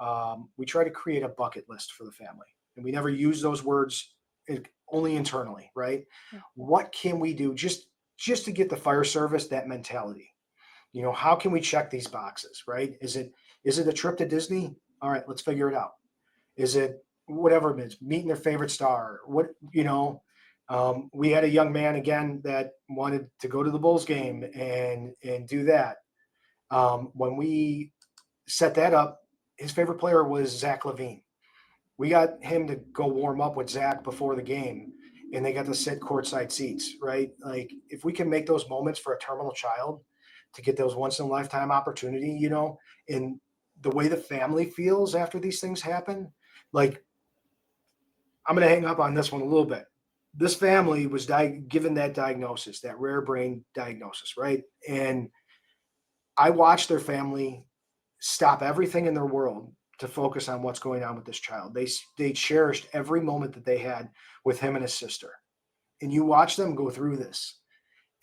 Speaker 3: we try to create a bucket list for the family. And we never use those words only internally, right?
Speaker 4: Yeah.
Speaker 3: What can we do just to get the fire service that mentality? You know, how can we check these boxes, right? Is it a trip to Disney? All right, let's figure it out. Is it whatever it is, meeting their favorite star? What, you know, we had a young man again that wanted to go to the Bulls game and do that. When we set that up, his favorite player was Zach LaVine. We got him to go warm up with Zach before the game, and they got to sit courtside seats, right? Like, if we can make those moments for a terminal child to get those once in a lifetime opportunity, you know, and the way the family feels after these things happen, like, I'm going to hang up on this one a little bit. This family was given that diagnosis, that rare brain diagnosis, right? And I watched their family stop everything in their world to focus on what's going on with this child. They cherished every moment that they had with him and his sister. And you watch them go through this.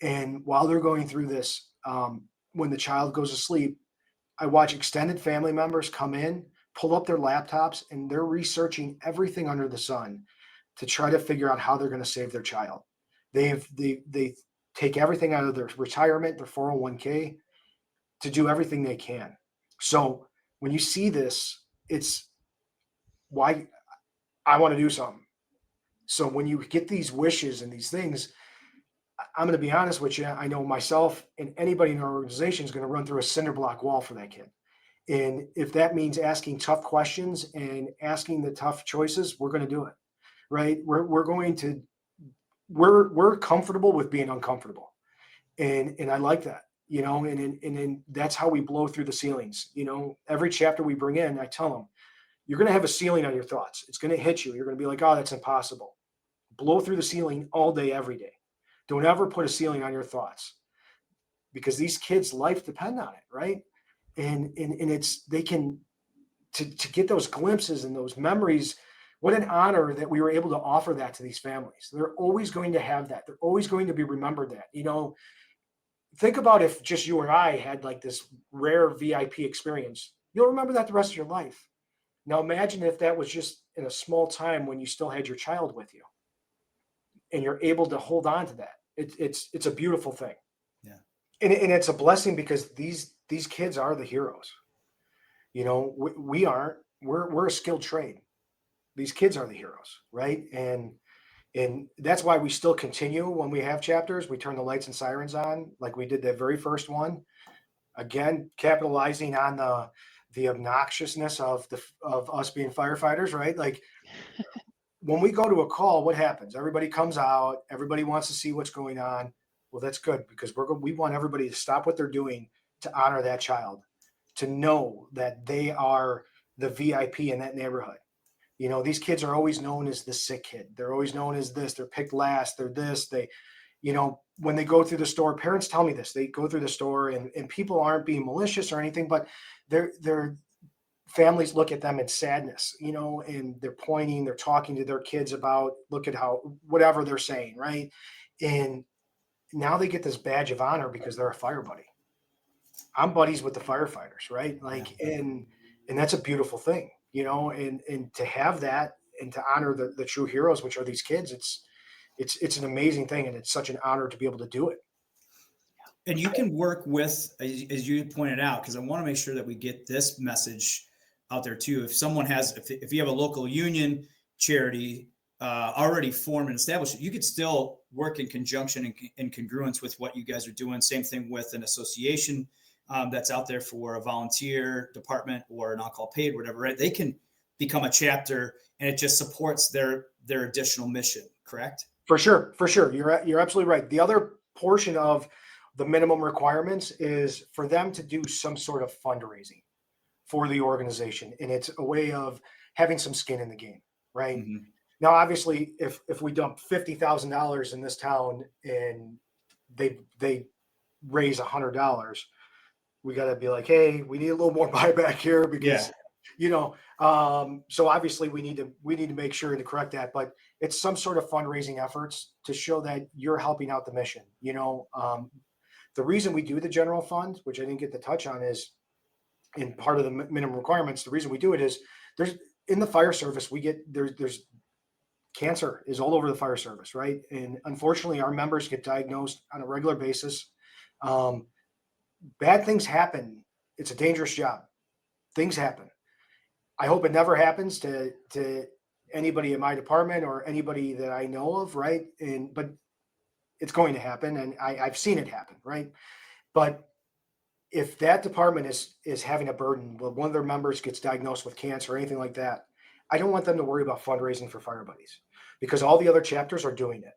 Speaker 3: And while they're going through this, when the child goes to sleep, I watch extended family members come in, pull up their laptops, and they're researching everything under the sun to try to figure out how they're going to save their child. They take everything out of their retirement, their 401k, to do everything they can. So when you see this, it's why I want to do something. So when you get these wishes and these things, I'm going to be honest with you. I know myself and anybody in our organization is going to run through a cinder block wall for that kid. And if that means asking tough questions and asking the tough choices, we're going to do it, right? We're comfortable with being uncomfortable. And I like that, you know, and that's how we blow through the ceilings. You know, every chapter we bring in, I tell them, you're going to have a ceiling on your thoughts. It's going to hit you. You're going to be like, oh, that's impossible. Blow through the ceiling all day, every day. Don't ever put a ceiling on your thoughts because these kids' life depend on it, right? And it's, they can, to get those glimpses and those memories. What an honor that we were able to offer that to these families. They're always going to have that. They're always going to be remembered that, you know. Think about if just you or I had like this rare VIP experience. You'll remember that the rest of your life. Now imagine if that was just in a small time when you still had your child with you and you're able to hold on to that. It's a beautiful thing.
Speaker 2: Yeah.
Speaker 3: And it's a blessing because these kids are the heroes. You know, we aren't, we're a skilled trade. These kids are the heroes, right? And that's why we still continue when we have chapters. We turn the lights and sirens on, like we did that very first one. Again, capitalizing on the obnoxiousness of us being firefighters, right? Like when we go to a call, what happens? Everybody comes out. Everybody wants to see what's going on. Well, that's good because we want everybody to stop what they're doing to honor that child, to know that they are the VIP in that neighborhood. You know, these kids are always known as the sick kid. They're always known as this. They're picked last. They're this. When they go through the store, parents tell me this. They go through the store and people aren't being malicious or anything, but their families look at them in sadness, and they're pointing, they're talking to their kids about, look at how, whatever they're saying, right? And now they get this badge of honor because they're a fire buddy. I'm buddies with the firefighters, right? Like, and that's a beautiful thing, and to have that and to honor the true heroes, which are these kids, it's an amazing thing. And it's such an honor to be able to do it.
Speaker 2: And you can work with, as you pointed out, because I want to make sure that we get this message out there too. If someone has, if you have a local union charity already formed and established, you could still work in conjunction and in congruence with what you guys are doing. Same thing with an association that's out there for a volunteer department or an on-call paid, whatever, right? They can become a chapter and it just supports their additional mission, correct?
Speaker 3: For sure. You're absolutely right. The other portion of the minimum requirements is for them to do some sort of fundraising for the organization. And it's a way of having some skin in the game, right? Mm-hmm. Now, obviously, if we dump $50,000 in this town and they raise $100, we got to be like, hey, we need a little more buyback here because, so obviously we need to make sure to correct that, but it's some sort of fundraising efforts to show that you're helping out the mission. The reason we do the general fund, which I didn't get to touch on, is in part of the minimum requirements. The reason we do it is there's in the fire service, there's cancer is all over the fire service, right? And unfortunately, our members get diagnosed on a regular basis. Bad things happen. It's a dangerous job. Things happen. I hope it never happens to anybody in my department or anybody that I know of, right? But it's going to happen, and I've seen it happen, right? But if that department is having a burden, well, one of their members gets diagnosed with cancer or anything like that, I don't want them to worry about fundraising for fire buddies because all the other chapters are doing it.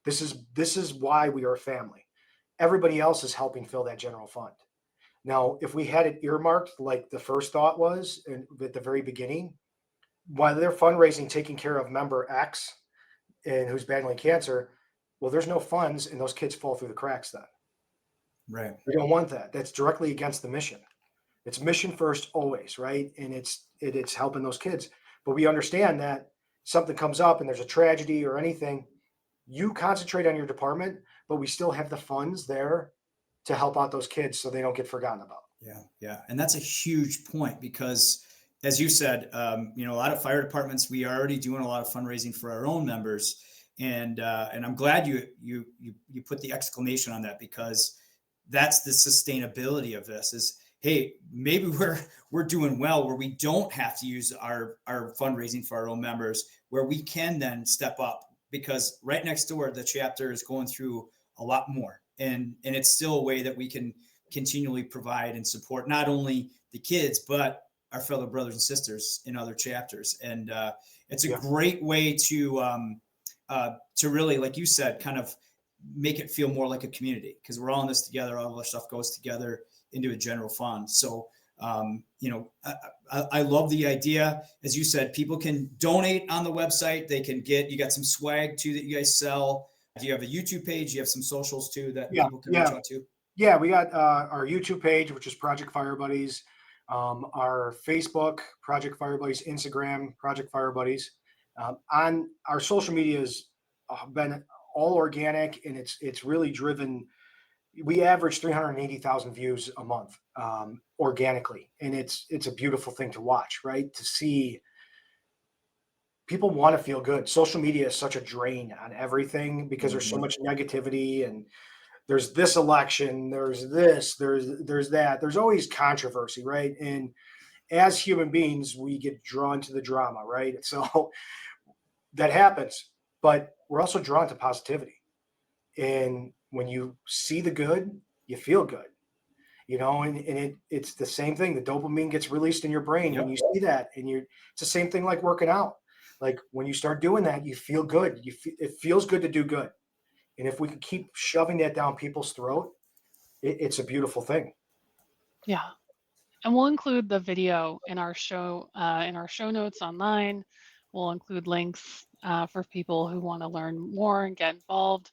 Speaker 3: This is why we are a family. Everybody else is helping fill that general fund. Now, if we had it earmarked like the first thought was at the very beginning, while they're fundraising, taking care of member X and who's battling cancer, well, there's no funds and those kids fall through the cracks then.
Speaker 2: Right.
Speaker 3: We don't want that. That's directly against the mission. It's mission first always, right? And it's helping those kids. But we understand that something comes up and there's a tragedy or anything, you concentrate on your department, but we still have the funds there to help out those kids so they don't get forgotten about.
Speaker 2: Yeah. And that's a huge point because, as you said, a lot of fire departments, we are already doing a lot of fundraising for our own members. And I'm glad you put the exclamation on that because that's the sustainability of this is, hey, maybe we're doing well where we don't have to use our fundraising for our own members, where we can then step up because right next door, the chapter is going through a lot more. And it's still a way that we can continually provide and support not only the kids, but our fellow brothers and sisters in other chapters. And it's a great way to really, like you said, kind of make it feel more like a community because we're all in this together. All of our stuff goes together into a general fund. So, I love the idea. As you said, people can donate on the website. They can you got some swag too that you guys sell. Do you have a YouTube page? You have some socials too that people can reach out to?
Speaker 3: Yeah, we got our YouTube page, which is Project Fire Buddies. Our Facebook, Project Fire Buddies, Instagram, Project Fire Buddies. On our social media has been all organic and it's really driven. We average 380,000 views a month organically. And it's a beautiful thing to watch, right? To see people want to feel good. Social media is such a drain on everything because there's so much negativity and there's this election, there's this, there's that, there's always controversy, right? And as human beings, we get drawn to the drama, right? So that happens, but we're also drawn to positivity. And when you see the good, you feel good, and it's the same thing. The dopamine gets released in your brain when you see that, and it's the same thing like working out. Like when you start doing that, you feel good. It feels good to do good. And if we can keep shoving that down people's throat, it's a beautiful thing.
Speaker 4: Yeah. And we'll include the video in our show notes online. We'll include links for people who want to learn more and get involved.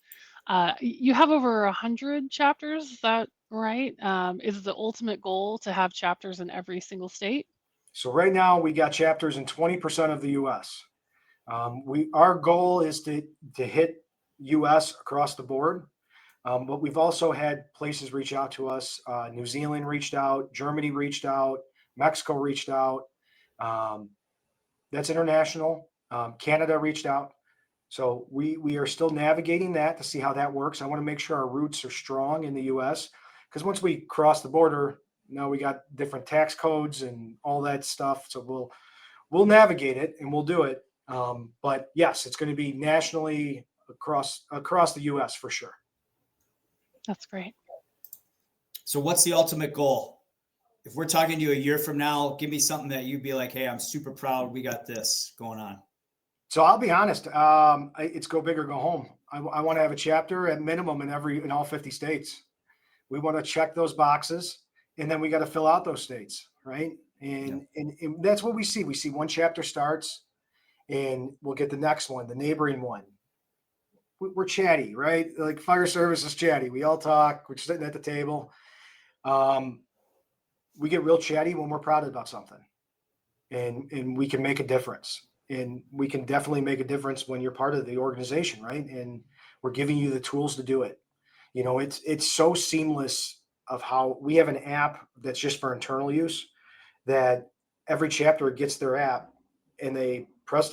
Speaker 4: You have over 100 chapters, is that right? Is the ultimate goal to have chapters in every single state?
Speaker 3: So right now we got chapters in 20% of the U.S. Our goal is to hit U.S. across the board. But we've also had places reach out to us. New Zealand reached out, Germany reached out, Mexico reached out. That's international. Canada reached out. So we are still navigating that to see how that works. I want to make sure our roots are strong in the U.S. because once we cross the border, now we got different tax codes and all that stuff. So we'll navigate it and we'll do it. But yes, it's going to be nationally across the U.S. for sure.
Speaker 4: That's great.
Speaker 2: So what's the ultimate goal? If we're talking to you a year from now, give me something that you'd be like, hey, I'm super proud we got this going on.
Speaker 3: So I'll be honest, it's go big or go home. I want to have a chapter at minimum in all 50 states. We want to check those boxes, and then we got to fill out those states, right? And that's what we see. We see one chapter starts, and we'll get the next one, the neighboring one. We're chatty, right? Like fire service is chatty. We all talk. We're sitting at the table. We get real chatty when we're proud about something, and we can make a difference. And we can definitely make a difference when you're part of the organization, right? And we're giving you the tools to do it. It's so seamless of how we have an app that's just for internal use, that every chapter gets their app and they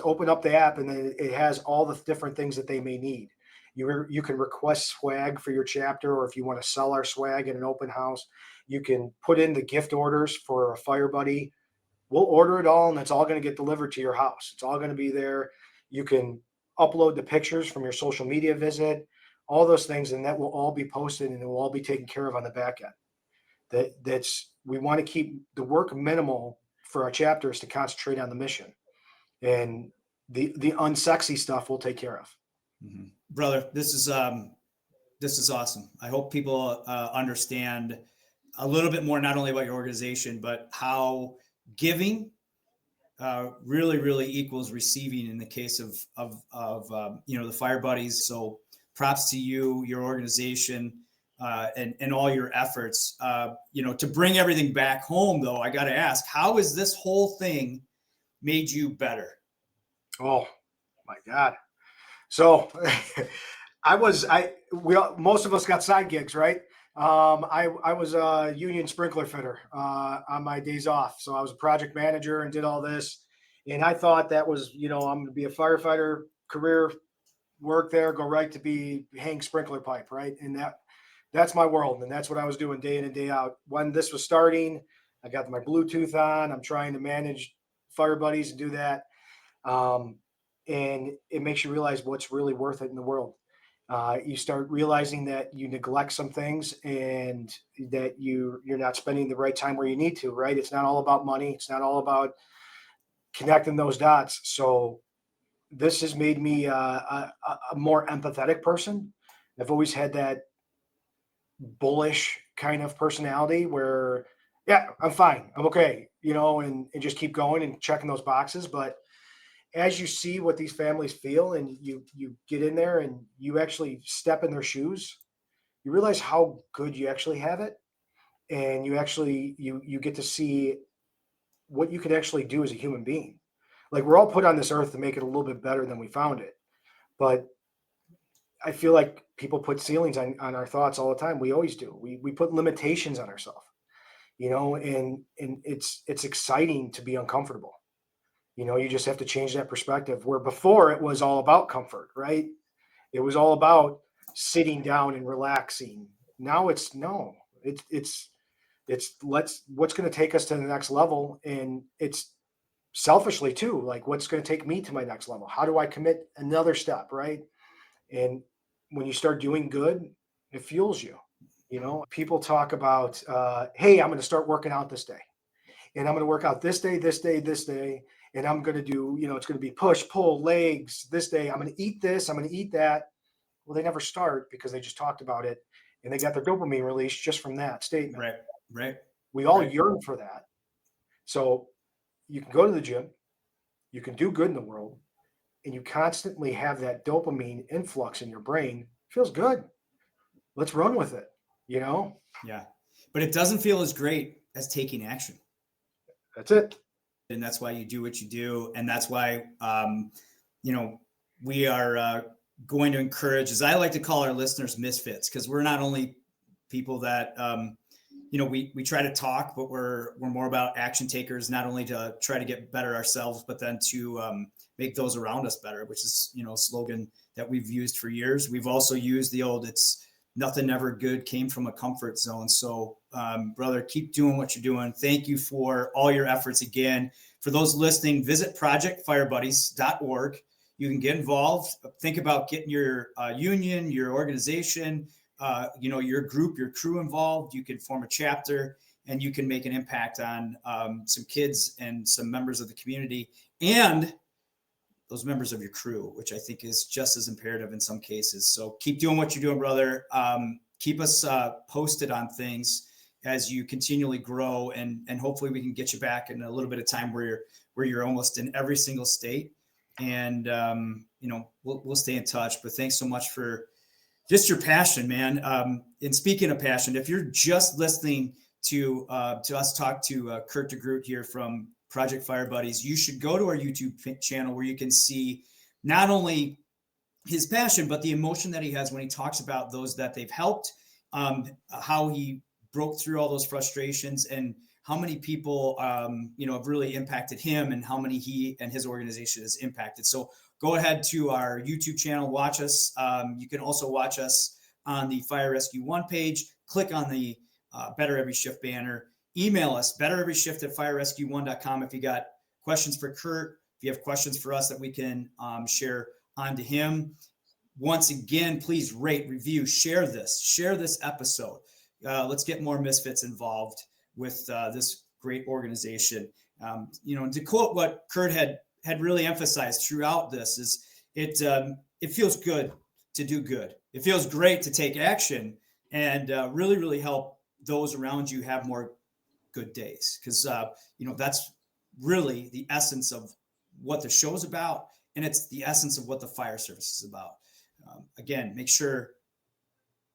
Speaker 3: open up the app, and then it has all the different things that they may need. You can request swag for your chapter, or if you want to sell our swag in an open house, you can put in the gift orders for a fire buddy. We'll order it all, and it's all going to get delivered to your house. It's all going to be there. You can upload the pictures from your social media visit, all those things, and that will all be posted, and it will all be taken care of on the back end. We want to keep the work minimal for our chapters to concentrate on the mission, and the unsexy stuff we'll take care of.
Speaker 2: Mm-hmm. Brother, this is awesome. I hope people understand a little bit more, not only about your organization, but how giving really, really equals receiving in the case of the fire buddies. So props to you, your organization, and all your efforts. To bring everything back home, though, I got to ask, how has this whole thing made you better?
Speaker 3: Oh my God. So most of us got side gigs, right? I was a union sprinkler fitter on my days off. So I was a project manager and did all this. And I thought that was, I'm going to be a firefighter, career work there, go right to hang sprinkler pipe, right? And that's my world. And that's what I was doing day in and day out. When this was starting, I got my Bluetooth on. I'm trying to manage fire buddies and do that. And it makes you realize what's really worth it in the world. You start realizing that you neglect some things, and that you're not spending the right time where you need to, right? It's not all about money. It's not all about connecting those dots. So this has made me a more empathetic person. I've always had that bullish kind of personality where, yeah, I'm fine. I'm okay, and just keep going and checking those boxes. But as you see what these families feel, and you get in there and you actually step in their shoes, you realize how good you actually have it. And you actually, you get to see what you could actually do as a human being. Like, we're all put on this earth to make it a little bit better than we found it. But I feel like people put ceilings on our thoughts all the time. We always do. We put limitations on ourselves, and it's exciting to be uncomfortable. You just have to change that perspective, where before it was all about comfort, right? It was all about sitting down and relaxing. Now it's It's what's going to take us to the next level. And it's selfishly too, like what's going to take me to my next level? How do I commit another step? Right. And when you start doing good, it fuels you. People talk about, hey, I'm going to start working out this day, and I'm going to work out this day, this day, this day. And I'm going to do, it's going to be push, pull, legs this day. I'm going to eat this. I'm going to eat that. Well, they never start because they just talked about it and they got their dopamine release just from that statement.
Speaker 2: Right.
Speaker 3: We all yearn for that. So you can go to the gym, you can do good in the world, and you constantly have that dopamine influx in your brain. It feels good. Let's run with it,
Speaker 2: Yeah. But it doesn't feel as great as taking action.
Speaker 3: That's it.
Speaker 2: And that's why you do what you do. And that's why, we are going to encourage, as I like to call our listeners, misfits, because we're not only people that, we try to talk, but we're more about action takers, not only to try to get better ourselves, but then to make those around us better, which is, a slogan that we've used for years. We've also used the old, it's nothing ever good came from a comfort zone. So, brother, keep doing what you're doing. Thank you for all your efforts. Again, for those listening, visit projectfirebuddies.org. You can get involved. Think about getting your union, your organization, your group, your crew involved. You can form a chapter and you can make an impact on some kids and some members of the community and those members of your crew, which I think is just as imperative in some cases. So keep doing what you're doing, brother. Keep us posted on things as you continually grow, and hopefully we can get you back in a little bit of time where you're almost in every single state. And we'll stay in touch. But thanks so much for just your passion, man. And speaking of passion, if you're just listening to us talk to Kurt DeGroot here from Project Fire Buddies, you should go to our YouTube channel where you can see not only his passion, but the emotion that he has when he talks about those that they've helped, how he broke through all those frustrations, and how many people, have really impacted him, and how many he and his organization has impacted. So go ahead to our YouTube channel, watch us. You can also watch us on the Fire Rescue One page. Click on the Better Every Shift banner. Email us, bettereveryshift@firerescue1.com if you got questions for Kurt, if you have questions for us that we can share on to him. Once again, please rate, review, share this episode. Let's get more misfits involved with this great organization. To quote what Kurt had really emphasized throughout this is it feels good to do good. It feels great to take action and really, really help those around you have more good days. Because, that's really the essence of what the show is about. And it's the essence of what the fire service is about. Again, make sure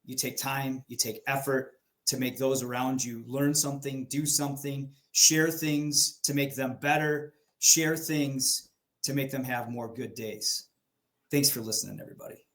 Speaker 2: you take time, you take effort to make those around you learn something, do something, share things to make them better, share things to make them have more good days. Thanks for listening, everybody.